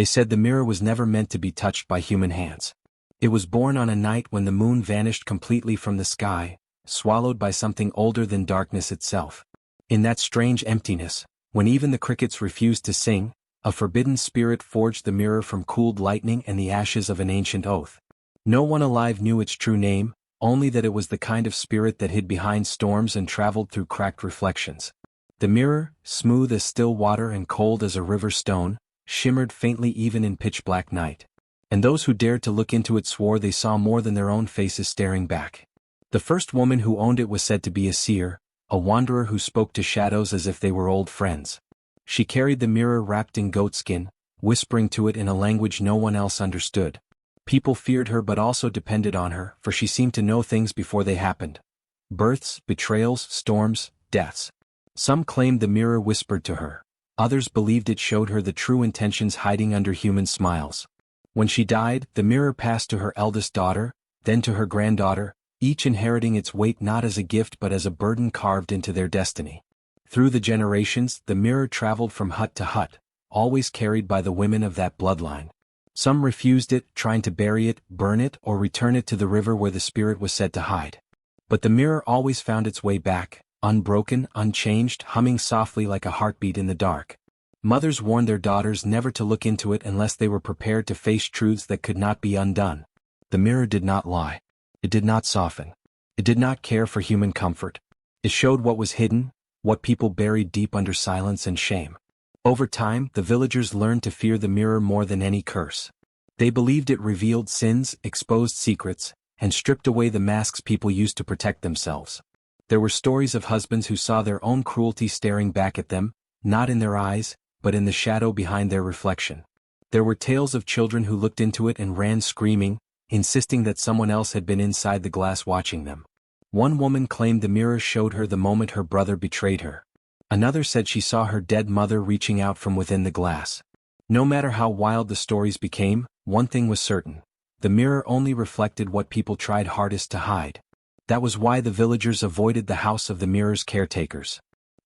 They said the mirror was never meant to be touched by human hands. It was born on a night when the moon vanished completely from the sky, swallowed by something older than darkness itself. In that strange emptiness, when even the crickets refused to sing, a forbidden spirit forged the mirror from cooled lightning and the ashes of an ancient oath. No one alive knew its true name, only that it was the kind of spirit that hid behind storms and traveled through cracked reflections. The mirror, smooth as still water and cold as a river stone, shimmered faintly even in pitch-black night. And those who dared to look into it swore they saw more than their own faces staring back. The first woman who owned it was said to be a seer, a wanderer who spoke to shadows as if they were old friends. She carried the mirror wrapped in goatskin, whispering to it in a language no one else understood. People feared her but also depended on her, for she seemed to know things before they happened. Births, betrayals, storms, deaths. Some claimed the mirror whispered to her. Others believed it showed her the true intentions hiding under human smiles. When she died, the mirror passed to her eldest daughter, then to her granddaughter, each inheriting its weight not as a gift but as a burden carved into their destiny. Through the generations, the mirror traveled from hut to hut, always carried by the women of that bloodline. Some refused it, trying to bury it, burn it, or return it to the river where the spirit was said to hide. But the mirror always found its way back, unbroken, unchanged, humming softly like a heartbeat in the dark. Mothers warned their daughters never to look into it unless they were prepared to face truths that could not be undone. The mirror did not lie. It did not soften. It did not care for human comfort. It showed what was hidden, what people buried deep under silence and shame. Over time, the villagers learned to fear the mirror more than any curse. They believed it revealed sins, exposed secrets, and stripped away the masks people used to protect themselves. There were stories of husbands who saw their own cruelty staring back at them, not in their eyes, but in the shadow behind their reflection. There were tales of children who looked into it and ran screaming, insisting that someone else had been inside the glass watching them. One woman claimed the mirror showed her the moment her brother betrayed her. Another said she saw her dead mother reaching out from within the glass. No matter how wild the stories became, one thing was certain. The mirror only reflected what people tried hardest to hide. That was why the villagers avoided the house of the mirror's caretakers.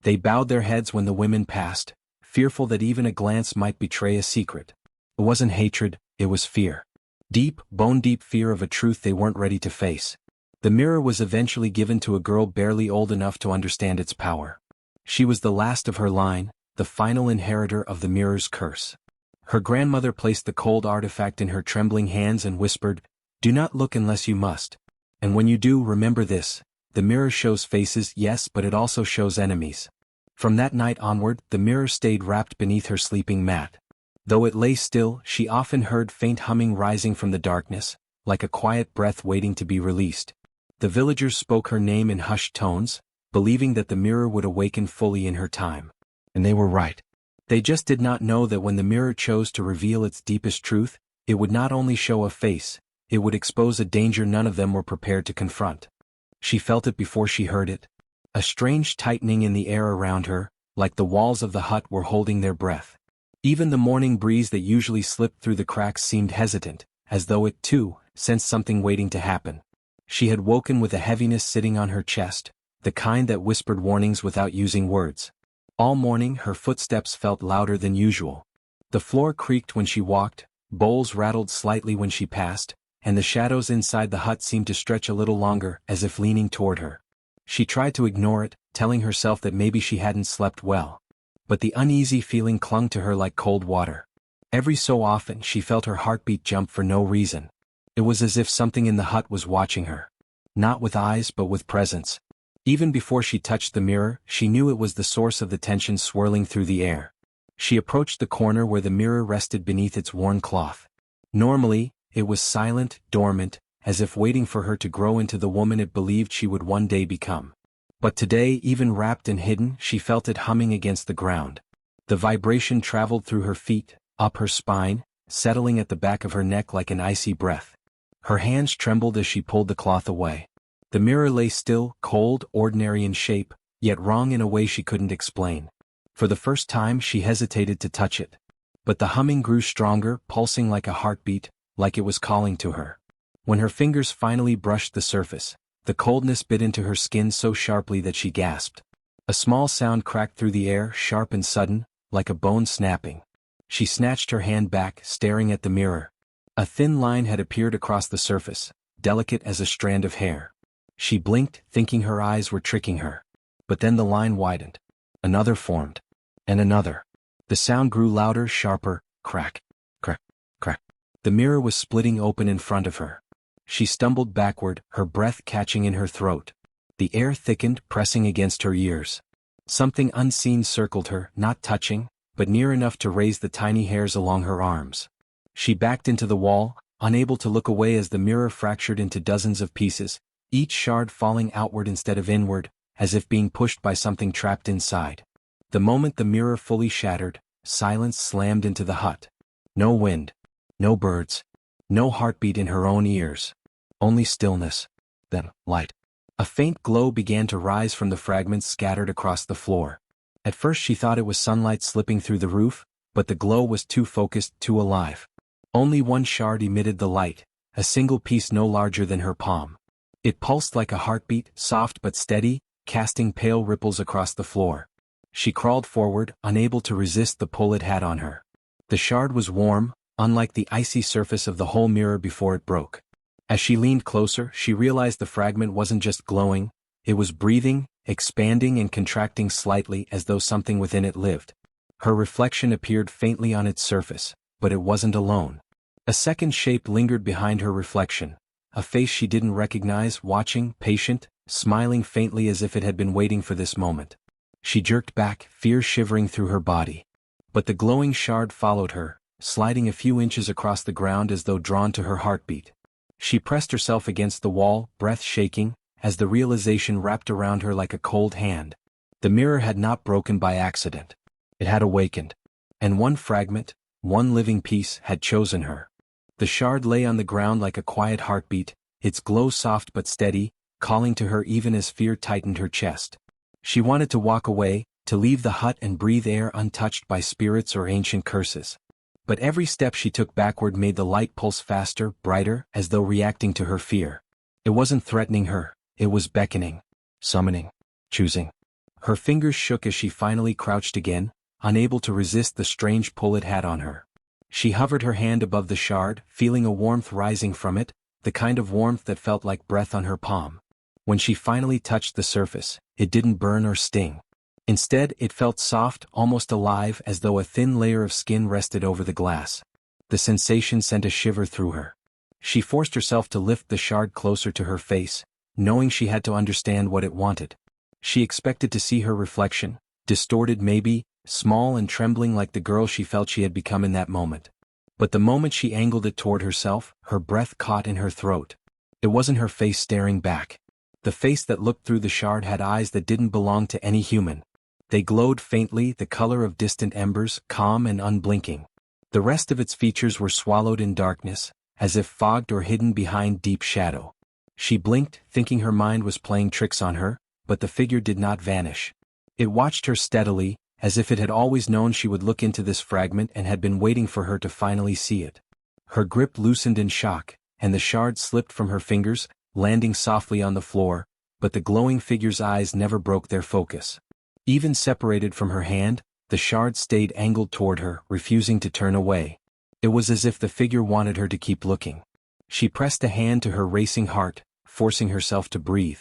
They bowed their heads when the women passed, fearful that even a glance might betray a secret. It wasn't hatred, it was fear. Deep, bone-deep fear of a truth they weren't ready to face. The mirror was eventually given to a girl barely old enough to understand its power. She was the last of her line, the final inheritor of the mirror's curse. Her grandmother placed the cold artifact in her trembling hands and whispered, "Do not look unless you must. And when you do, remember this, the mirror shows faces, yes, but it also shows enemies." From that night onward, the mirror stayed wrapped beneath her sleeping mat. Though it lay still, she often heard faint humming rising from the darkness, like a quiet breath waiting to be released. The villagers spoke her name in hushed tones, believing that the mirror would awaken fully in her time. And they were right. They just did not know that when the mirror chose to reveal its deepest truth, it would not only show a face, it would expose a danger none of them were prepared to confront. She felt it before she heard it. A strange tightening in the air around her, like the walls of the hut were holding their breath. Even the morning breeze that usually slipped through the cracks seemed hesitant, as though it, too, sensed something waiting to happen. She had woken with a heaviness sitting on her chest, the kind that whispered warnings without using words. All morning her footsteps felt louder than usual. The floor creaked when she walked, bowls rattled slightly when she passed, and the shadows inside the hut seemed to stretch a little longer, as if leaning toward her. She tried to ignore it, telling herself that maybe she hadn't slept well. But the uneasy feeling clung to her like cold water. Every so often she felt her heartbeat jump for no reason. It was as if something in the hut was watching her. Not with eyes but with presence. Even before she touched the mirror, she knew it was the source of the tension swirling through the air. She approached the corner where the mirror rested beneath its worn cloth. Normally, it was silent, dormant, as if waiting for her to grow into the woman it believed she would one day become. But today, even wrapped and hidden, she felt it humming against the ground. The vibration traveled through her feet, up her spine, settling at the back of her neck like an icy breath. Her hands trembled as she pulled the cloth away. The mirror lay still, cold, ordinary in shape, yet wrong in a way she couldn't explain. For the first time she hesitated to touch it. But the humming grew stronger, pulsing like a heartbeat, like it was calling to her. When her fingers finally brushed the surface, the coldness bit into her skin so sharply that she gasped. A small sound cracked through the air, sharp and sudden, like a bone snapping. She snatched her hand back, staring at the mirror. A thin line had appeared across the surface, delicate as a strand of hair. She blinked, thinking her eyes were tricking her. But then the line widened. Another formed. And another. The sound grew louder, sharper, crack, crack, crack. The mirror was splitting open in front of her. She stumbled backward, her breath catching in her throat. The air thickened, pressing against her ears. Something unseen circled her, not touching, but near enough to raise the tiny hairs along her arms. She backed into the wall, unable to look away as the mirror fractured into dozens of pieces, each shard falling outward instead of inward, as if being pushed by something trapped inside. The moment the mirror fully shattered, silence slammed into the hut. No wind. No birds. No heartbeat in her own ears. Only stillness. Then, light. A faint glow began to rise from the fragments scattered across the floor. At first she thought it was sunlight slipping through the roof, but the glow was too focused, too alive. Only one shard emitted the light, a single piece no larger than her palm. It pulsed like a heartbeat, soft but steady, casting pale ripples across the floor. She crawled forward, unable to resist the pull it had on her. The shard was warm, unlike the icy surface of the whole mirror before it broke. As she leaned closer, she realized the fragment wasn't just glowing, it was breathing, expanding and contracting slightly as though something within it lived. Her reflection appeared faintly on its surface, but it wasn't alone. A second shape lingered behind her reflection, a face she didn't recognize, watching, patient, smiling faintly as if it had been waiting for this moment. She jerked back, fear shivering through her body. But the glowing shard followed her, sliding a few inches across the ground as though drawn to her heartbeat. She pressed herself against the wall, breath shaking, as the realization wrapped around her like a cold hand. The mirror had not broken by accident. It had awakened. And one fragment, one living piece, had chosen her. The shard lay on the ground like a quiet heartbeat, its glow soft but steady, calling to her even as fear tightened her chest. She wanted to walk away, to leave the hut and breathe air untouched by spirits or ancient curses. But every step she took backward made the light pulse faster, brighter, as though reacting to her fear. It wasn't threatening her, it was beckoning, summoning, choosing. Her fingers shook as she finally crouched again, unable to resist the strange pull it had on her. She hovered her hand above the shard, feeling a warmth rising from it, the kind of warmth that felt like breath on her palm. When she finally touched the surface, it didn't burn or sting. Instead, it felt soft, almost alive, as though a thin layer of skin rested over the glass. The sensation sent a shiver through her. She forced herself to lift the shard closer to her face, knowing she had to understand what it wanted. She expected to see her reflection, distorted maybe, small and trembling like the girl she felt she had become in that moment. But the moment she angled it toward herself, her breath caught in her throat. It wasn't her face staring back. The face that looked through the shard had eyes that didn't belong to any human. They glowed faintly, the color of distant embers, calm and unblinking. The rest of its features were swallowed in darkness, as if fogged or hidden behind deep shadow. She blinked, thinking her mind was playing tricks on her, but the figure did not vanish. It watched her steadily, as if it had always known she would look into this fragment and had been waiting for her to finally see it. Her grip loosened in shock, and the shard slipped from her fingers, landing softly on the floor, but the glowing figure's eyes never broke their focus. Even separated from her hand, the shard stayed angled toward her, refusing to turn away. It was as if the figure wanted her to keep looking. She pressed a hand to her racing heart, forcing herself to breathe.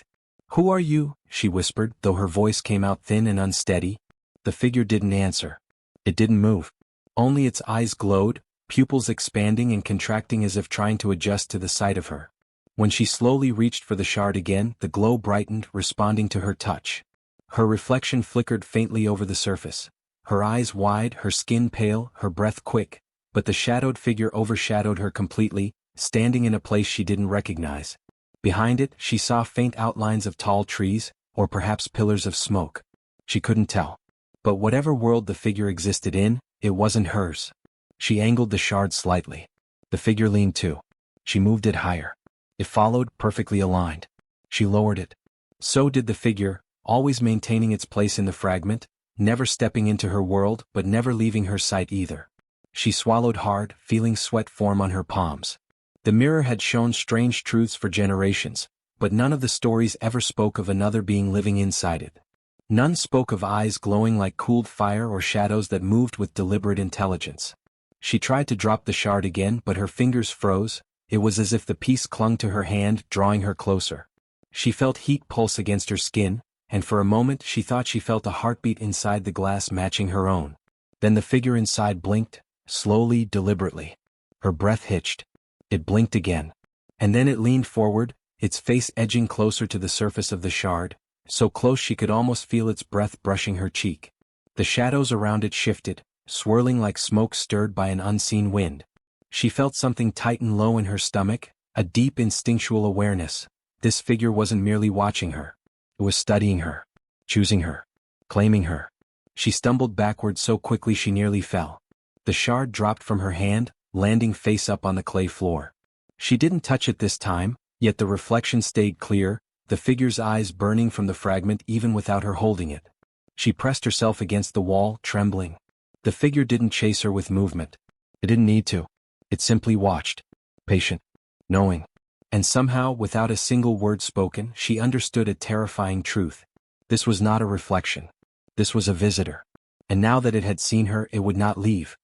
"Who are you?" she whispered, though her voice came out thin and unsteady. The figure didn't answer. It didn't move. Only its eyes glowed, pupils expanding and contracting as if trying to adjust to the sight of her. When she slowly reached for the shard again, the glow brightened, responding to her touch. Her reflection flickered faintly over the surface. Her eyes wide, her skin pale, her breath quick, but the shadowed figure overshadowed her completely, standing in a place she didn't recognize. Behind it, she saw faint outlines of tall trees, or perhaps pillars of smoke. She couldn't tell. But whatever world the figure existed in, it wasn't hers. She angled the shard slightly. The figure leaned too. She moved it higher. It followed, perfectly aligned. She lowered it. So did the figure, always maintaining its place in the fragment, never stepping into her world but never leaving her sight either. She swallowed hard, feeling sweat form on her palms. The mirror had shown strange truths for generations, but none of the stories ever spoke of another being living inside it. None spoke of eyes glowing like cooled fire or shadows that moved with deliberate intelligence. She tried to drop the shard again, but her fingers froze. It was as if the piece clung to her hand, drawing her closer. She felt heat pulse against her skin, and for a moment she thought she felt a heartbeat inside the glass matching her own. Then the figure inside blinked, slowly, deliberately. Her breath hitched. It blinked again. And then it leaned forward, its face edging closer to the surface of the shard, so close she could almost feel its breath brushing her cheek. The shadows around it shifted, swirling like smoke stirred by an unseen wind. She felt something tighten low in her stomach, a deep instinctual awareness. This figure wasn't merely watching her. It was studying her, choosing her, claiming her. She stumbled backward so quickly she nearly fell. The shard dropped from her hand, landing face up on the clay floor. She didn't touch it this time, yet the reflection stayed clear, the figure's eyes burning from the fragment even without her holding it. She pressed herself against the wall, trembling. The figure didn't chase her with movement. It didn't need to. It simply watched, patient, knowing. And somehow, without a single word spoken, she understood a terrifying truth. This was not a reflection. This was a visitor. And now that it had seen her, it would not leave.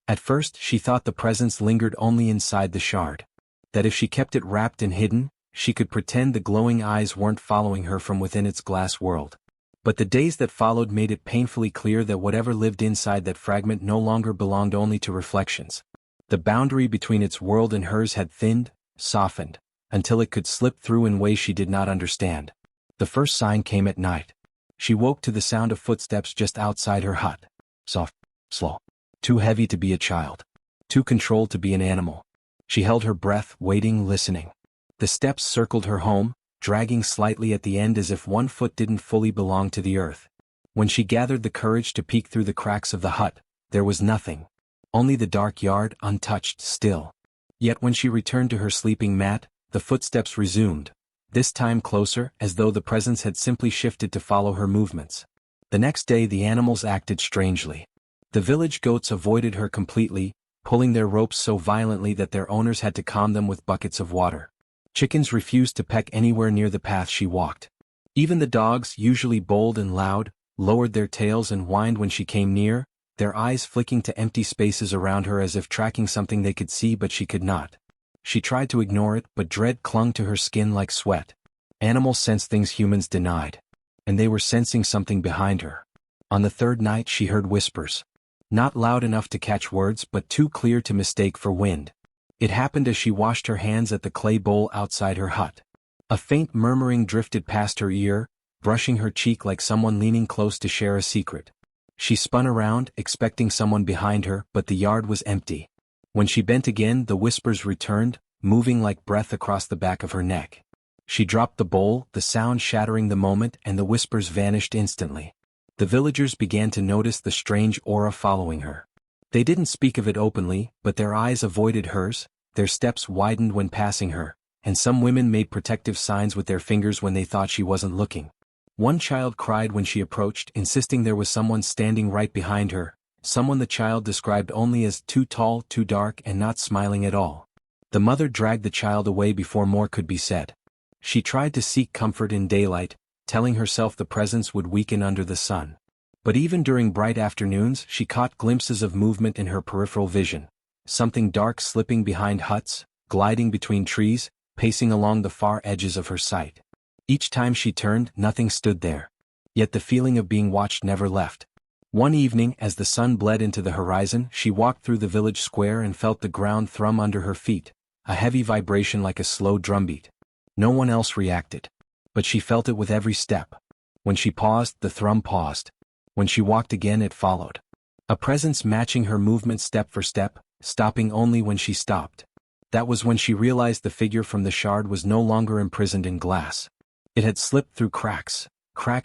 At first, she thought the presence lingered only inside the shard. That if she kept it wrapped and hidden, she could pretend the glowing eyes weren't following her from within its glass world. But the days that followed made it painfully clear that whatever lived inside that fragment no longer belonged only to reflections. The boundary between its world and hers had thinned, softened, until it could slip through in ways she did not understand. The first sign came at night. She woke to the sound of footsteps just outside her hut. Soft, slow. Too heavy to be a child. Too controlled to be an animal. She held her breath, waiting, listening. The steps circled her home, dragging slightly at the end as if one foot didn't fully belong to the earth. When she gathered the courage to peek through the cracks of the hut, there was nothing. Only the dark yard, untouched, still. Yet when she returned to her sleeping mat, the footsteps resumed, this time closer, as though the presence had simply shifted to follow her movements. The next day the animals acted strangely. The village goats avoided her completely, pulling their ropes so violently that their owners had to calm them with buckets of water. Chickens refused to peck anywhere near the path she walked. Even the dogs, usually bold and loud, lowered their tails and whined when she came near, their eyes flicking to empty spaces around her as if tracking something they could see but she could not. She tried to ignore it, but dread clung to her skin like sweat. Animals sense things humans denied. And they were sensing something behind her. On the third night she heard whispers. Not loud enough to catch words, but too clear to mistake for wind. It happened as she washed her hands at the clay bowl outside her hut. A faint murmuring drifted past her ear, brushing her cheek like someone leaning close to share a secret. She spun around, expecting someone behind her, but the yard was empty. When she bent again, the whispers returned, moving like breath across the back of her neck. She dropped the bowl, the sound shattering the moment, and the whispers vanished instantly. The villagers began to notice the strange aura following her. They didn't speak of it openly, but their eyes avoided hers, their steps widened when passing her, and some women made protective signs with their fingers when they thought she wasn't looking. One child cried when she approached, insisting there was someone standing right behind her, someone the child described only as too tall, too dark, and not smiling at all. The mother dragged the child away before more could be said. She tried to seek comfort in daylight, telling herself the presence would weaken under the sun. But even during bright afternoons she caught glimpses of movement in her peripheral vision. Something dark slipping behind huts, gliding between trees, pacing along the far edges of her sight. Each time she turned, nothing stood there. Yet the feeling of being watched never left. One evening, as the sun bled into the horizon, she walked through the village square and felt the ground thrum under her feet, a heavy vibration like a slow drumbeat. No one else reacted. But she felt it with every step. When she paused, the thrum paused. When she walked again, it followed. A presence matching her movement step for step, stopping only when she stopped. That was when she realized the figure from the shard was no longer imprisoned in glass. It had slipped through cracks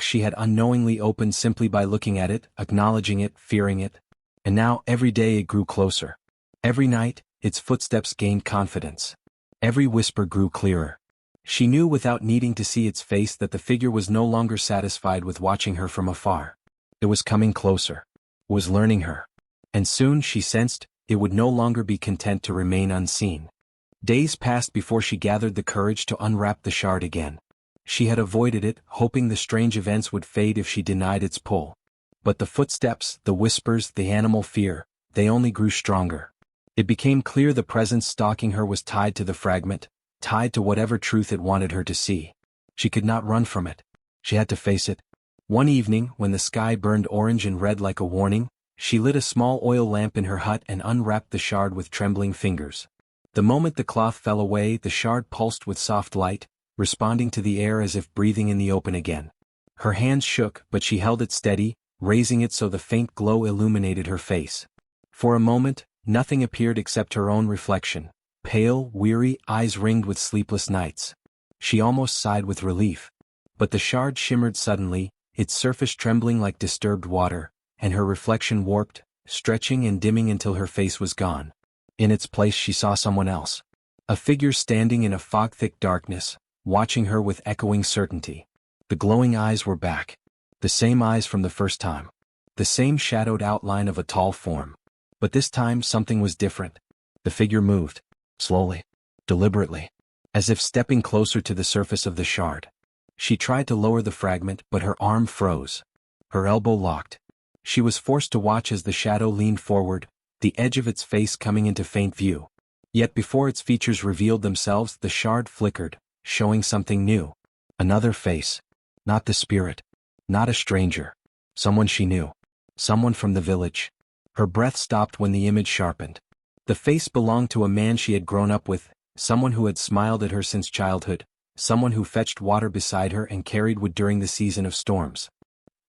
she had unknowingly opened simply by looking at it, acknowledging it, fearing it. And now, every day it grew closer. Every night, its footsteps gained confidence. Every whisper grew clearer. She knew without needing to see its face that the figure was no longer satisfied with watching her from afar. It was coming closer. It was learning her. And soon, she sensed, it would no longer be content to remain unseen. Days passed before she gathered the courage to unwrap the shard again. She had avoided it, hoping the strange events would fade if she denied its pull. But the footsteps, the whispers, the animal fear, they only grew stronger. It became clear the presence stalking her was tied to the fragment, tied to whatever truth it wanted her to see. She could not run from it. She had to face it. One evening, when the sky burned orange and red like a warning, she lit a small oil lamp in her hut and unwrapped the shard with trembling fingers. The moment the cloth fell away, the shard pulsed with soft light, responding to the air as if breathing in the open again. Her hands shook, but she held it steady, raising it so the faint glow illuminated her face. For a moment, nothing appeared except her own reflection, pale, weary, eyes ringed with sleepless nights. She almost sighed with relief. But the shard shimmered suddenly, its surface trembling like disturbed water, and her reflection warped, stretching and dimming until her face was gone. In its place she saw someone else. A figure standing in a fog-thick darkness, watching her with echoing certainty. The glowing eyes were back. The same eyes from the first time. The same shadowed outline of a tall form. But this time something was different. The figure moved. Slowly. Deliberately. As if stepping closer to the surface of the shard. She tried to lower the fragment, but her arm froze. Her elbow locked. She was forced to watch as the shadow leaned forward, the edge of its face coming into faint view. Yet before its features revealed themselves, the shard flickered, showing something new. Another face. Not the spirit. Not a stranger. Someone she knew. Someone from the village. Her breath stopped when the image sharpened. The face belonged to a man she had grown up with, someone who had smiled at her since childhood, someone who fetched water beside her and carried wood during the season of storms.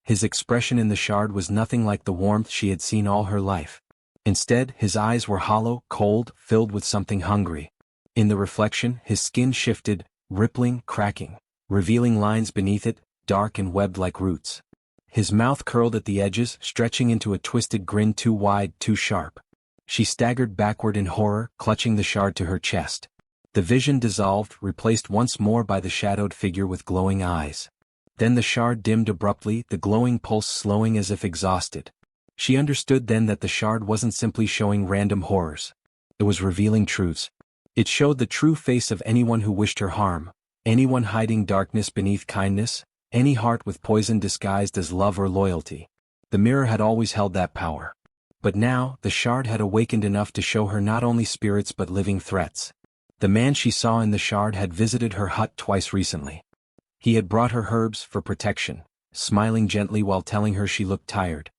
His expression in the shard was nothing like the warmth she had seen all her life. Instead, his eyes were hollow, cold, filled with something hungry. In the reflection, his skin shifted, rippling, cracking, revealing lines beneath it, dark and webbed like roots. His mouth curled at the edges, stretching into a twisted grin too wide, too sharp. She staggered backward in horror, clutching the shard to her chest. The vision dissolved, replaced once more by the shadowed figure with glowing eyes. Then the shard dimmed abruptly, the glowing pulse slowing as if exhausted. She understood then that the shard wasn't simply showing random horrors. It was revealing truths. It showed the true face of anyone who wished her harm, anyone hiding darkness beneath kindness, any heart with poison disguised as love or loyalty. The mirror had always held that power. But now, the shard had awakened enough to show her not only spirits but living threats. The man she saw in the shard had visited her hut twice recently. He had brought her herbs for protection, smiling gently while telling her she looked tired.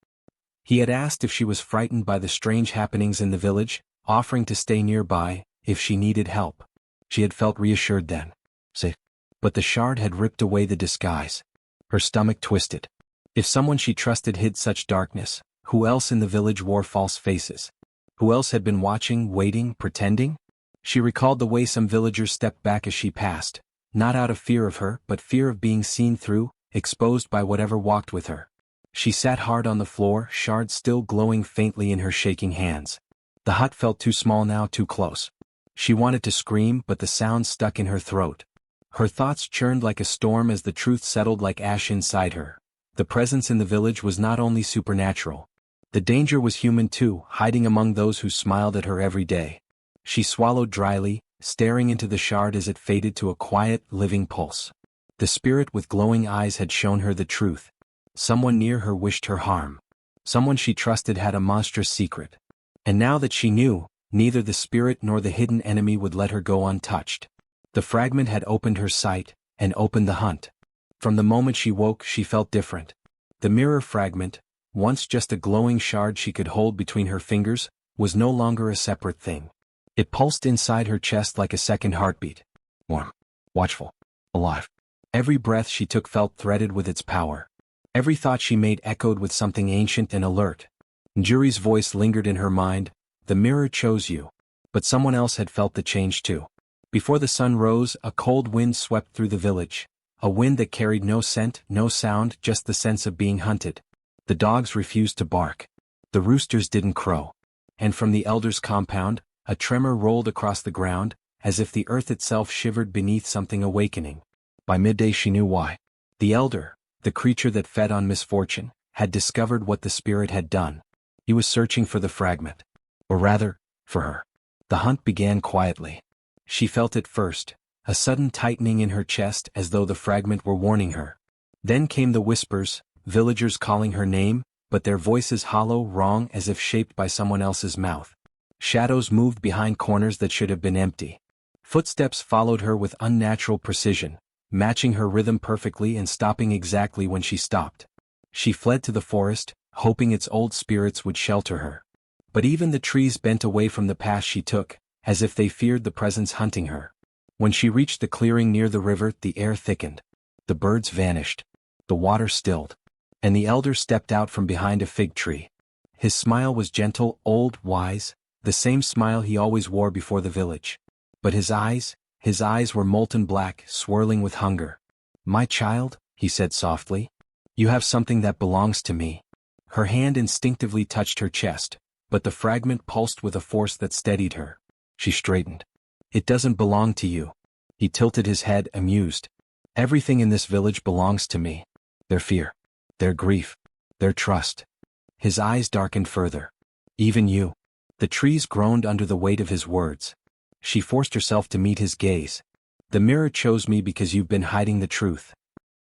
He had asked if she was frightened by the strange happenings in the village, offering to stay nearby, if she needed help. She had felt reassured then. Safe. But the shard had ripped away the disguise. Her stomach twisted. If someone she trusted hid such darkness, who else in the village wore false faces? Who else had been watching, waiting, pretending? She recalled the way some villagers stepped back as she passed, not out of fear of her, but fear of being seen through, exposed by whatever walked with her. She sat hard on the floor, shard still glowing faintly in her shaking hands. The hut felt too small now, too close. She wanted to scream, but the sound stuck in her throat. Her thoughts churned like a storm as the truth settled like ash inside her. The presence in the village was not only supernatural. The danger was human too, hiding among those who smiled at her every day. She swallowed dryly, staring into the shard as it faded to a quiet, living pulse. The spirit with glowing eyes had shown her the truth. Someone near her wished her harm. Someone she trusted had a monstrous secret. And now that she knew, neither the spirit nor the hidden enemy would let her go untouched. The fragment had opened her sight, and opened the hunt. From the moment she woke, she felt different. The mirror fragment, once just a glowing shard she could hold between her fingers, was no longer a separate thing. It pulsed inside her chest like a second heartbeat. Warm, watchful, alive. Every breath she took felt threaded with its power. Every thought she made echoed with something ancient and alert. Njuri's voice lingered in her mind. The mirror chose you. But someone else had felt the change too. Before the sun rose, a cold wind swept through the village. A wind that carried no scent, no sound, just the sense of being hunted. The dogs refused to bark. The roosters didn't crow. And from the elder's compound, a tremor rolled across the ground, as if the earth itself shivered beneath something awakening. By midday she knew why. The elder, the creature that fed on misfortune, had discovered what the spirit had done. He was searching for the fragment. Or rather, for her. The hunt began quietly. She felt it first, a sudden tightening in her chest as though the fragment were warning her. Then came the whispers, villagers calling her name, but their voices hollow, wrong, as if shaped by someone else's mouth. Shadows moved behind corners that should have been empty. Footsteps followed her with unnatural precision, matching her rhythm perfectly and stopping exactly when she stopped. She fled to the forest, hoping its old spirits would shelter her. But even the trees bent away from the path she took, as if they feared the presence hunting her. When she reached the clearing near the river, the air thickened. The birds vanished. The water stilled. And the elder stepped out from behind a fig tree. His smile was gentle, old, wise, the same smile he always wore before the village. But his eyes were molten black, swirling with hunger. "My child," he said softly, "you have something that belongs to me." Her hand instinctively touched her chest, but the fragment pulsed with a force that steadied her. She straightened. "It doesn't belong to you." He tilted his head, amused. "Everything in this village belongs to me. Their fear, their grief, their trust." His eyes darkened further. "Even you." The trees groaned under the weight of his words. She forced herself to meet his gaze. "The mirror chose me because you've been hiding the truth."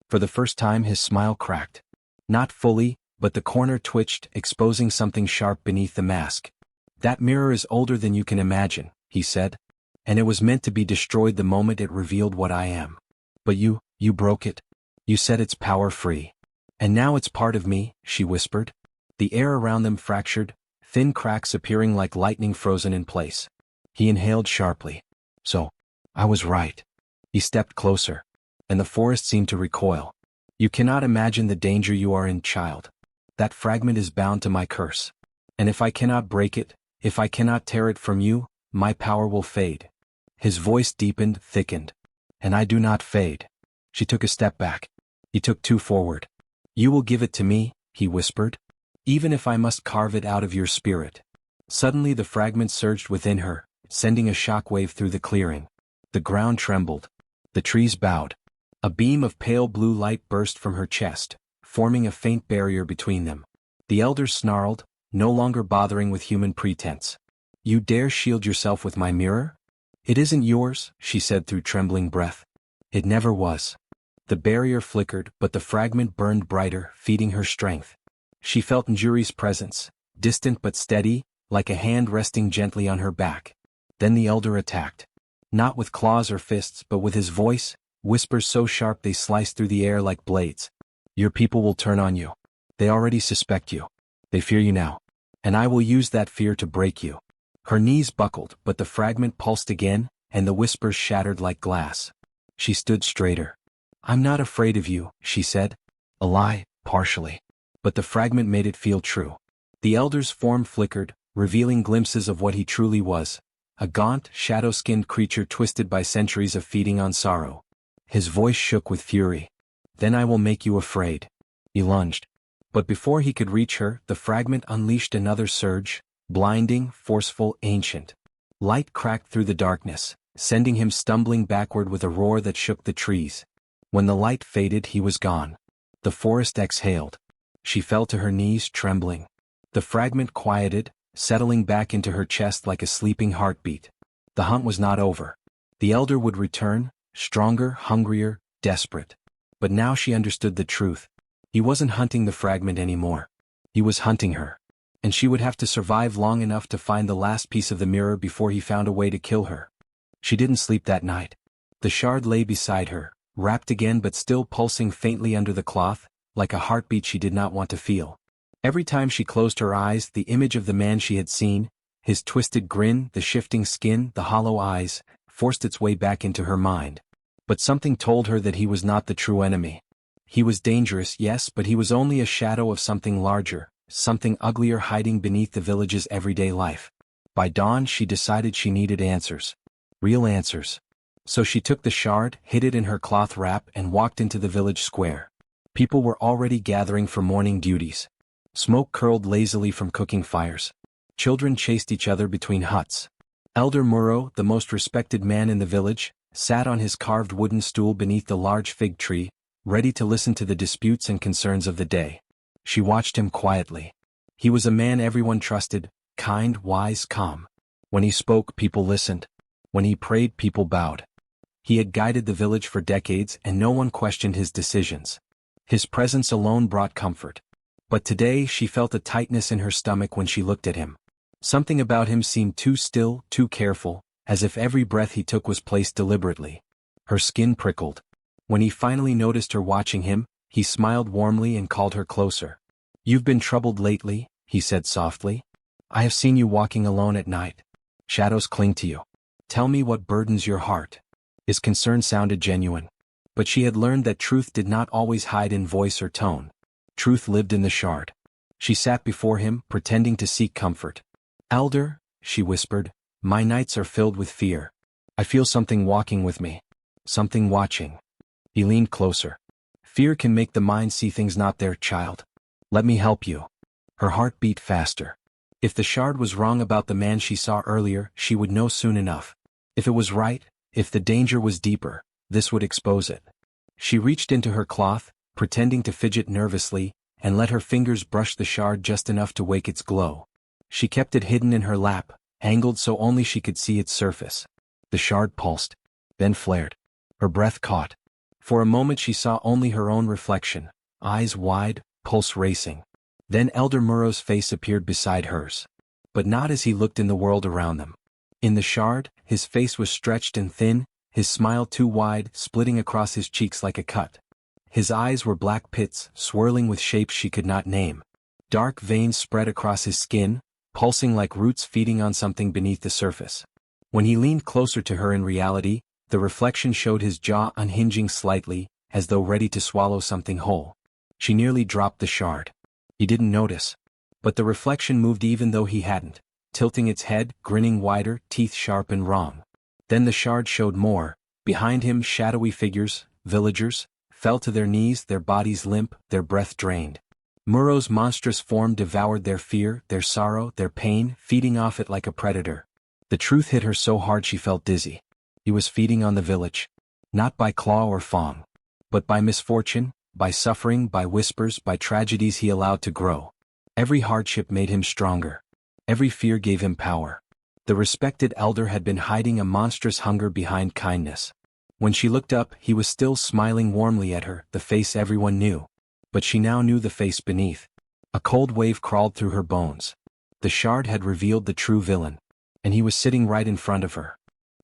For the first time his smile cracked. Not fully, but the corner twitched, exposing something sharp beneath the mask. "That mirror is older than you can imagine," he said. "And it was meant to be destroyed the moment it revealed what I am. But you broke it. You set its power free. And now it's part of me," she whispered. The air around them fractured, thin cracks appearing like lightning frozen in place. He inhaled sharply. "So, I was right." He stepped closer, and the forest seemed to recoil. "You cannot imagine the danger you are in, child. That fragment is bound to my curse. And if I cannot break it, if I cannot tear it from you, my power will fade." His voice deepened, thickened. "And I do not fade." She took a step back. He took two forward. "You will give it to me," he whispered. "Even if I must carve it out of your spirit." Suddenly the fragment surged within her, sending a shockwave through the clearing. The ground trembled. The trees bowed. A beam of pale blue light burst from her chest, forming a faint barrier between them. The elders snarled, no longer bothering with human pretense. "You dare shield yourself with my mirror?" "It isn't yours," she said through trembling breath. "It never was." The barrier flickered, but the fragment burned brighter, feeding her strength. She felt Njuri's presence, distant but steady, like a hand resting gently on her back. Then the elder attacked. Not with claws or fists but with his voice, whispers so sharp they sliced through the air like blades. "Your people will turn on you. They already suspect you. They fear you now. And I will use that fear to break you." Her knees buckled, but the fragment pulsed again, and the whispers shattered like glass. She stood straighter. "I'm not afraid of you," she said. A lie, partially. But the fragment made it feel true. The elder's form flickered, revealing glimpses of what he truly was. A gaunt, shadow-skinned creature twisted by centuries of feeding on sorrow. His voice shook with fury. "Then I will make you afraid." He lunged. But before he could reach her, the fragment unleashed another surge, blinding, forceful, ancient. Light cracked through the darkness, sending him stumbling backward with a roar that shook the trees. When the light faded, he was gone. The forest exhaled. She fell to her knees, trembling. The fragment quieted, settling back into her chest like a sleeping heartbeat. The hunt was not over. The elder would return, stronger, hungrier, desperate. But now she understood the truth. He wasn't hunting the fragment anymore. He was hunting her. And she would have to survive long enough to find the last piece of the mirror before he found a way to kill her. She didn't sleep that night. The shard lay beside her, wrapped again but still pulsing faintly under the cloth, like a heartbeat she did not want to feel. Every time she closed her eyes, the image of the man she had seen, his twisted grin, the shifting skin, the hollow eyes, forced its way back into her mind. But something told her that he was not the true enemy. He was dangerous, yes, but he was only a shadow of something larger, something uglier hiding beneath the village's everyday life. By dawn she decided she needed answers. Real answers. So she took the shard, hid it in her cloth wrap, and walked into the village square. People were already gathering for morning duties. Smoke curled lazily from cooking fires. Children chased each other between huts. Elder Muro, the most respected man in the village, sat on his carved wooden stool beneath the large fig tree, ready to listen to the disputes and concerns of the day. She watched him quietly. He was a man everyone trusted, kind, wise, calm. When he spoke, people listened. When he prayed, people bowed. He had guided the village for decades and no one questioned his decisions. His presence alone brought comfort. But today she felt a tightness in her stomach when she looked at him. Something about him seemed too still, too careful, as if every breath he took was placed deliberately. Her skin prickled. When he finally noticed her watching him, he smiled warmly and called her closer. "You've been troubled lately," he said softly. "I have seen you walking alone at night. Shadows cling to you. Tell me what burdens your heart." His concern sounded genuine. But she had learned that truth did not always hide in voice or tone. Truth lived in the shard. She sat before him, pretending to seek comfort. "Elder," she whispered, "my nights are filled with fear. I feel something walking with me. Something watching." He leaned closer. "Fear can make the mind see things not there, child. Let me help you." Her heart beat faster. If the shard was wrong about the man she saw earlier, she would know soon enough. If it was right, if the danger was deeper, this would expose it. She reached into her cloth, pretending to fidget nervously, and let her fingers brush the shard just enough to wake its glow. She kept it hidden in her lap, angled so only she could see its surface. The shard pulsed, then flared. Her breath caught. For a moment she saw only her own reflection, eyes wide, pulse racing. Then Elder Murrow's face appeared beside hers. But not as he looked in the world around them. In the shard, his face was stretched and thin, his smile too wide, splitting across his cheeks like a cut. His eyes were black pits, swirling with shapes she could not name. Dark veins spread across his skin, pulsing like roots feeding on something beneath the surface. When he leaned closer to her in reality, the reflection showed his jaw unhinging slightly, as though ready to swallow something whole. She nearly dropped the shard. He didn't notice. But the reflection moved even though he hadn't, tilting its head, grinning wider, teeth sharp and wrong. Then the shard showed more. Behind him, shadowy figures, villagers, fell to their knees, their bodies limp, their breath drained. Murrow's monstrous form devoured their fear, their sorrow, their pain, feeding off it like a predator. The truth hit her so hard she felt dizzy. He was feeding on the village. Not by claw or fang. But by misfortune, by suffering, by whispers, by tragedies he allowed to grow. Every hardship made him stronger. Every fear gave him power. The respected elder had been hiding a monstrous hunger behind kindness. When she looked up, he was still smiling warmly at her, the face everyone knew. But she now knew the face beneath. A cold wave crawled through her bones. The shard had revealed the true villain. And he was sitting right in front of her.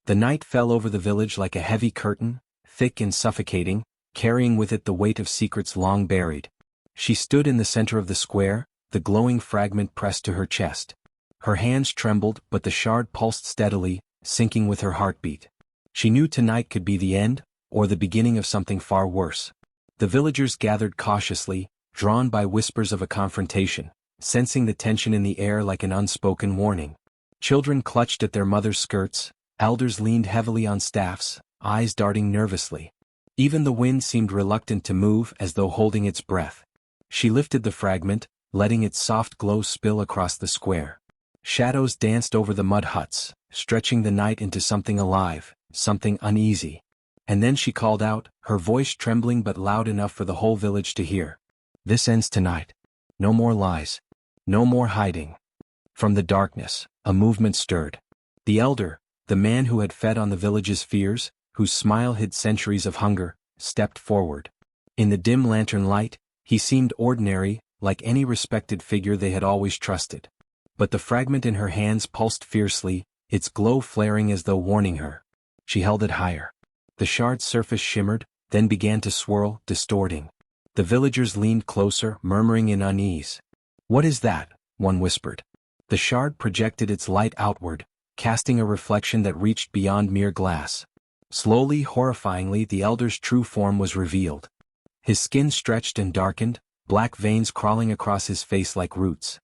The night fell over the village like a heavy curtain, thick and suffocating, carrying with it the weight of secrets long buried. She stood in the center of the square, the glowing fragment pressed to her chest. Her hands trembled, but the shard pulsed steadily, syncing with her heartbeat. She knew tonight could be the end, or the beginning of something far worse. The villagers gathered cautiously, drawn by whispers of a confrontation, sensing the tension in the air like an unspoken warning. Children clutched at their mothers' skirts, elders leaned heavily on staffs, eyes darting nervously. Even the wind seemed reluctant to move, as though holding its breath. She lifted the fragment, letting its soft glow spill across the square. Shadows danced over the mud huts, stretching the night into something alive, something uneasy. And then she called out, her voice trembling but loud enough for the whole village to hear. "This ends tonight. No more lies. No more hiding." From the darkness, a movement stirred. The elder, the man who had fed on the village's fears, whose smile hid centuries of hunger, stepped forward. In the dim lantern light, he seemed ordinary, like any respected figure they had always trusted. But the fragment in her hands pulsed fiercely, its glow flaring as though warning her. She held it higher. The shard's surface shimmered, then began to swirl, distorting. The villagers leaned closer, murmuring in unease. "What is that?" one whispered. The shard projected its light outward, casting a reflection that reached beyond mere glass. Slowly, horrifyingly, the elder's true form was revealed. His skin stretched and darkened, black veins crawling across his face like roots.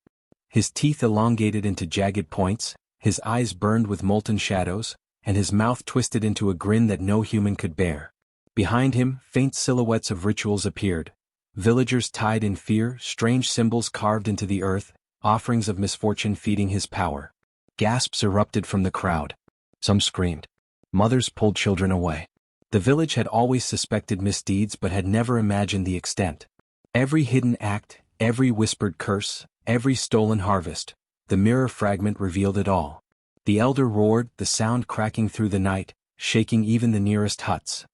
His teeth elongated into jagged points, his eyes burned with molten shadows, and his mouth twisted into a grin that no human could bear. Behind him, faint silhouettes of rituals appeared. Villagers tied in fear, strange symbols carved into the earth, offerings of misfortune feeding his power. Gasps erupted from the crowd. Some screamed. Mothers pulled children away. The village had always suspected misdeeds but had never imagined the extent. Every hidden act, every whispered curse, every stolen harvest, the mirror fragment revealed it all. The elder roared, the sound cracking through the night, shaking even the nearest huts.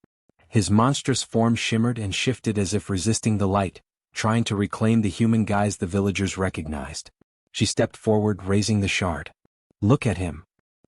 His monstrous form shimmered and shifted as if resisting the light, trying to reclaim the human guise the villagers recognized. She stepped forward, raising the shard. "Look at him."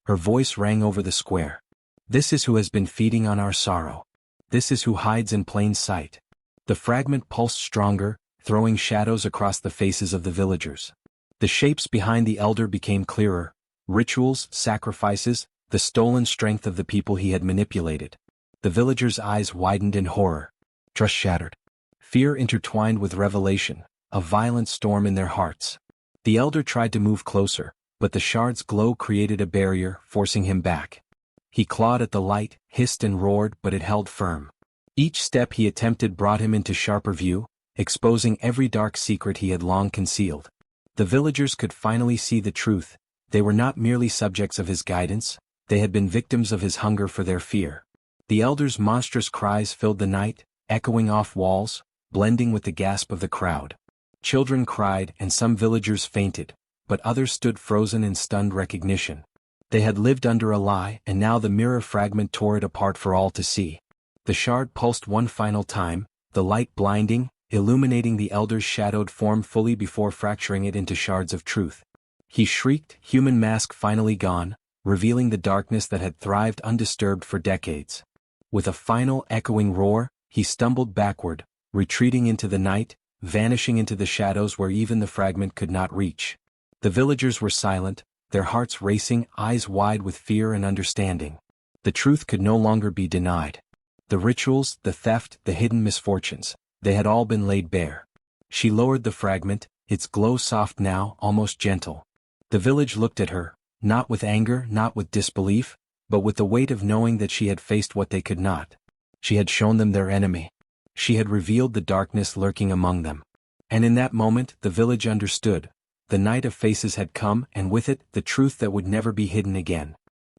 Her voice rang over the square. "This is who has been feeding on our sorrow. This is who hides in plain sight." The fragment pulsed stronger, throwing shadows across the faces of the villagers. The shapes behind the elder became clearer: rituals, sacrifices, the stolen strength of the people he had manipulated. The villagers' eyes widened in horror. Trust shattered. Fear intertwined with revelation, a violent storm in their hearts. The elder tried to move closer, but the shard's glow created a barrier, forcing him back. He clawed at the light, hissed and roared, but it held firm. Each step he attempted brought him into sharper view, exposing every dark secret he had long concealed. The villagers could finally see the truth. They were not merely subjects of his guidance, they had been victims of his hunger for their fear. The elder's monstrous cries filled the night, echoing off walls, blending with the gasp of the crowd. Children cried and some villagers fainted, but others stood frozen in stunned recognition. They had lived under a lie, and now the mirror fragment tore it apart for all to see. The shard pulsed one final time, the light blinding, illuminating the elder's shadowed form fully before fracturing it into shards of truth. He shrieked, human mask finally gone, revealing the darkness that had thrived undisturbed for decades. With a final echoing roar, he stumbled backward, retreating into the night, vanishing into the shadows where even the fragment could not reach. The villagers were silent, their hearts racing, eyes wide with fear and understanding. The truth could no longer be denied. The rituals, the theft, the hidden misfortunes, they had all been laid bare. She lowered the fragment, its glow soft now, almost gentle. The village looked at her, not with anger, not with disbelief, but with the weight of knowing that she had faced what they could not. She had shown them their enemy. She had revealed the darkness lurking among them. And in that moment, the village understood. The night of faces had come, and with it, the truth that would never be hidden again.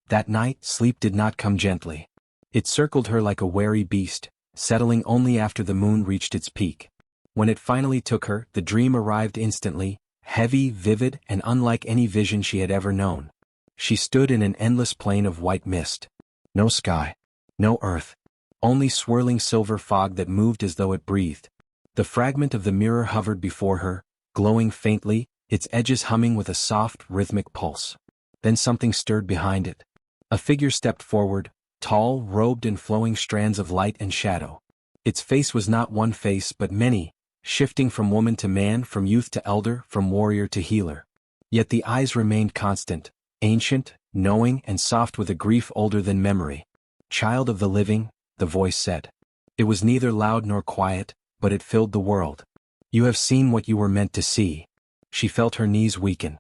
That night, sleep did not come gently. It circled her like a wary beast, settling only after the moon reached its peak. When it finally took her, the dream arrived instantly, heavy, vivid, and unlike any vision she had ever known. She stood in an endless plain of white mist. No sky. No earth. Only swirling silver fog that moved as though it breathed. The fragment of the mirror hovered before her, glowing faintly, its edges humming with a soft, rhythmic pulse. Then something stirred behind it. A figure stepped forward, tall, robed in flowing strands of light and shadow. Its face was not one face but many, shifting from woman to man, from youth to elder, from warrior to healer. Yet the eyes remained constant, ancient, knowing, and soft with a grief older than memory. "Child of the living," the voice said. It was neither loud nor quiet, but it filled the world. "You have seen what you were meant to see." She felt her knees weaken.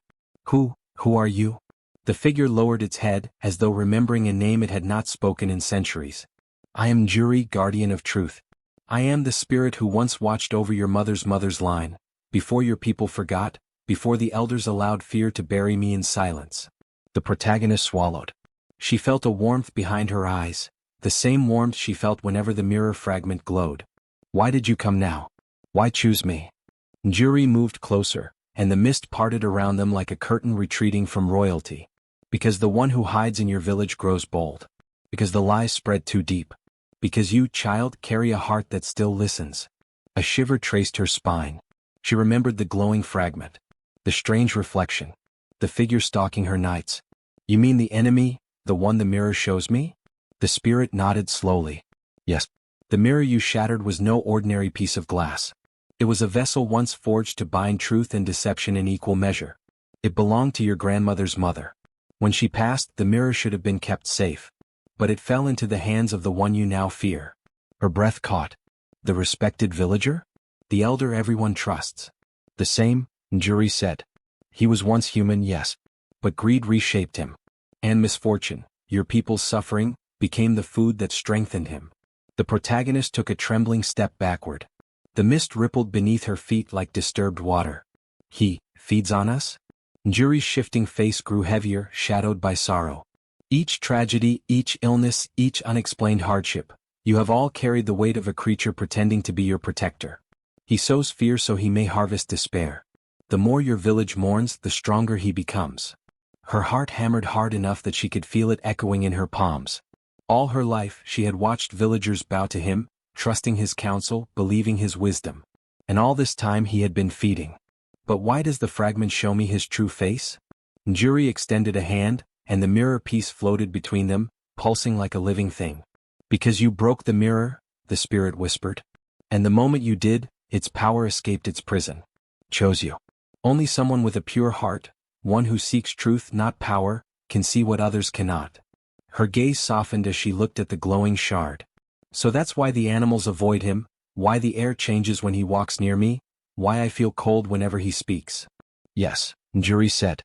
Who are you?" The figure lowered its head, as though remembering a name it had not spoken in centuries. "I am Jury, guardian of truth. I am the spirit who once watched over your mother's line, before your people forgot, before the elders allowed fear to bury me in silence." The protagonist swallowed. She felt a warmth behind her eyes, the same warmth she felt whenever the mirror fragment glowed. "Why did you come now? Why choose me?" Jury moved closer, and the mist parted around them like a curtain retreating from royalty. "Because the one who hides in your village grows bold. Because the lies spread too deep. Because you, child, carry a heart that still listens." A shiver traced her spine. She remembered the glowing fragment. The strange reflection. The figure stalking her nights. "You mean the enemy, the one the mirror shows me?" The spirit nodded slowly. "Yes. The mirror you shattered was no ordinary piece of glass. It was a vessel once forged to bind truth and deception in equal measure. It belonged to your grandmother's mother. When she passed, the mirror should have been kept safe. But it fell into the hands of the one you now fear." Her breath caught. "The respected villager? The elder everyone trusts?" "The same," Jury said. "He was once human, yes. But greed reshaped him. And misfortune, your people's suffering, became the food that strengthened him." The protagonist took a trembling step backward. The mist rippled beneath her feet like disturbed water. "He feeds on us?" Jury's shifting face grew heavier, shadowed by sorrow. "Each tragedy, each illness, each unexplained hardship, you have all carried the weight of a creature pretending to be your protector. He sows fear so he may harvest despair. The more your village mourns, the stronger he becomes." Her heart hammered hard enough that she could feel it echoing in her palms. All her life, she had watched villagers bow to him, trusting his counsel, believing his wisdom. And all this time he had been feeding. But why does the fragment show me his true face? Njuri extended a hand, and the mirror piece floated between them, pulsing like a living thing. Because you broke the mirror, the spirit whispered. And the moment you did, its power escaped its prison. Chose you. Only someone with a pure heart, one who seeks truth not power, can see what others cannot. Her gaze softened as she looked at the glowing shard. So that's why the animals avoid him, why the air changes when he walks near me, why I feel cold whenever he speaks. Yes, Njuri said.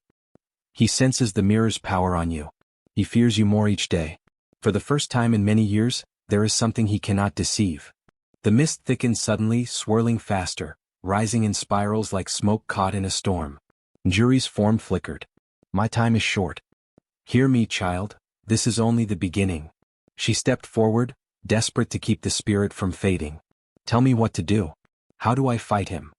He senses the mirror's power on you. He fears you more each day. For the first time in many years, there is something he cannot deceive. The mist thickened suddenly, swirling faster, rising in spirals like smoke caught in a storm. Njuri's form flickered. My time is short. Hear me, child, this is only the beginning. She stepped forward, desperate to keep the spirit from fading. Tell me what to do. How do I fight him?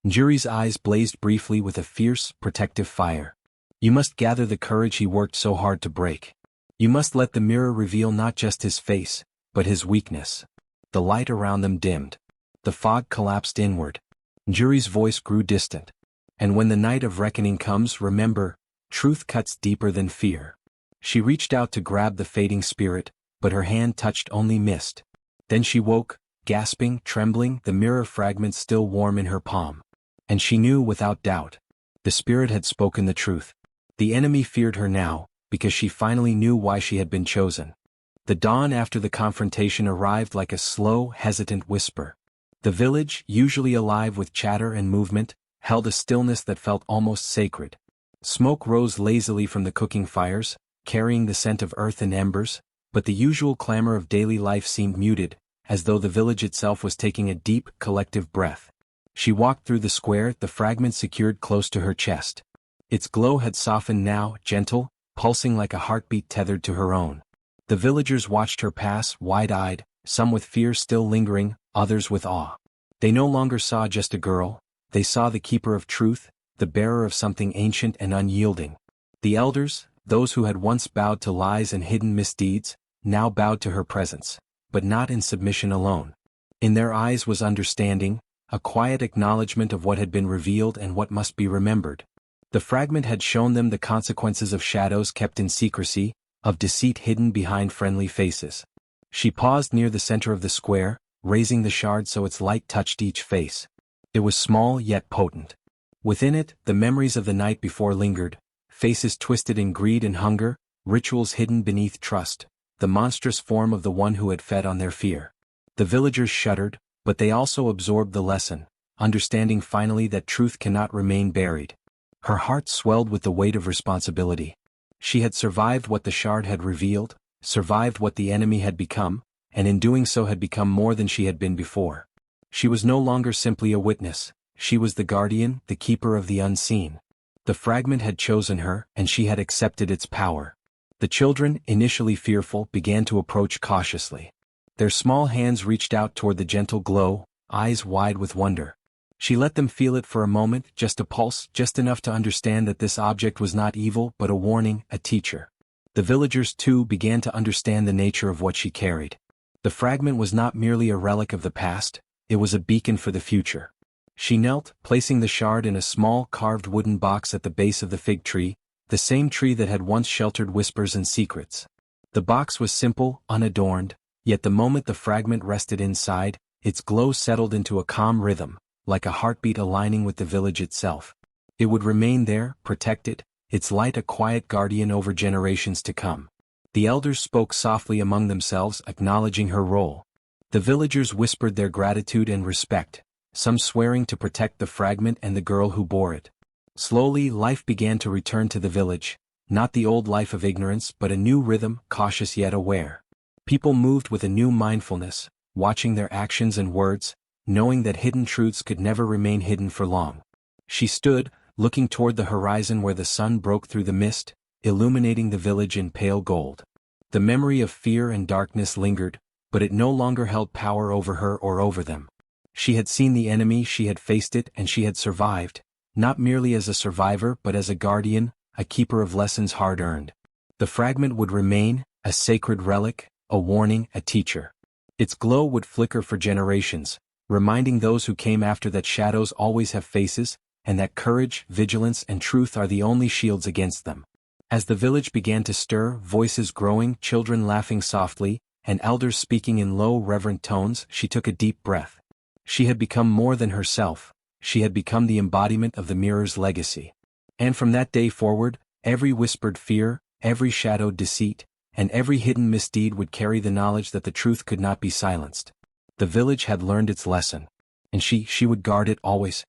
Njuri's eyes blazed briefly with a fierce, protective fire. You must gather the courage he worked so hard to break. You must let the mirror reveal not just his face, but his weakness. The light around them dimmed. The fog collapsed inward. Njuri's voice grew distant. And when the night of reckoning comes, remember, truth cuts deeper than fear. She reached out to grab the fading spirit, but her hand touched only mist. Then she woke, gasping, trembling, the mirror fragment still warm in her palm. And she knew without doubt. The spirit had spoken the truth. The enemy feared her now, because she finally knew why she had been chosen. The dawn after the confrontation arrived like a slow, hesitant whisper. The village, usually alive with chatter and movement, held a stillness that felt almost sacred. Smoke rose lazily from the cooking fires, carrying the scent of earth and embers, but the usual clamor of daily life seemed muted, as though the village itself was taking a deep, collective breath. She walked through the square, the fragment secured close to her chest. Its glow had softened now, gentle, pulsing like a heartbeat tethered to her own. The villagers watched her pass, wide-eyed, some with fear still lingering, others with awe. They no longer saw just a girl, they saw the keeper of truth, the bearer of something ancient and unyielding. The elders, those who had once bowed to lies and hidden misdeeds, now bowed to her presence, but not in submission alone. In their eyes was understanding, a quiet acknowledgement of what had been revealed and what must be remembered. The fragment had shown them the consequences of shadows kept in secrecy, of deceit hidden behind friendly faces. She paused near the center of the square, raising the shard so its light touched each face. It was small yet potent. Within it, the memories of the night before lingered, faces twisted in greed and hunger, rituals hidden beneath trust, the monstrous form of the one who had fed on their fear. The villagers shuddered, but they also absorbed the lesson, understanding finally that truth cannot remain buried. Her heart swelled with the weight of responsibility. She had survived what the shard had revealed, survived what the enemy had become, and in doing so had become more than she had been before. She was no longer simply a witness, she was the guardian, the keeper of the unseen. The fragment had chosen her, and she had accepted its power. The children, initially fearful, began to approach cautiously. Their small hands reached out toward the gentle glow, eyes wide with wonder. She let them feel it for a moment, just a pulse, just enough to understand that this object was not evil but a warning, a teacher. The villagers too began to understand the nature of what she carried. The fragment was not merely a relic of the past, it was a beacon for the future. She knelt, placing the shard in a small carved wooden box at the base of the fig tree, the same tree that had once sheltered whispers and secrets. The box was simple, unadorned, yet the moment the fragment rested inside, its glow settled into a calm rhythm, like a heartbeat aligning with the village itself. It would remain there, protected, its light a quiet guardian over generations to come. The elders spoke softly among themselves, acknowledging her role. The villagers whispered their gratitude and respect, some swearing to protect the fragment and the girl who bore it. Slowly, life began to return to the village, not the old life of ignorance but a new rhythm, cautious yet aware. People moved with a new mindfulness, watching their actions and words, knowing that hidden truths could never remain hidden for long. She stood, looking toward the horizon where the sun broke through the mist, illuminating the village in pale gold. The memory of fear and darkness lingered, but it no longer held power over her or over them. She had seen the enemy, she had faced it, and she had survived, not merely as a survivor but as a guardian, a keeper of lessons hard-earned. The fragment would remain, a sacred relic, a warning, a teacher. Its glow would flicker for generations, reminding those who came after that shadows always have faces, and that courage, vigilance and truth are the only shields against them. As the village began to stir, voices growing, children laughing softly, and elders speaking in low, reverent tones, she took a deep breath. She had become more than herself, she had become the embodiment of the mirror's legacy. And from that day forward, every whispered fear, every shadowed deceit, and every hidden misdeed would carry the knowledge that the truth could not be silenced. The village had learned its lesson. And she would guard it always.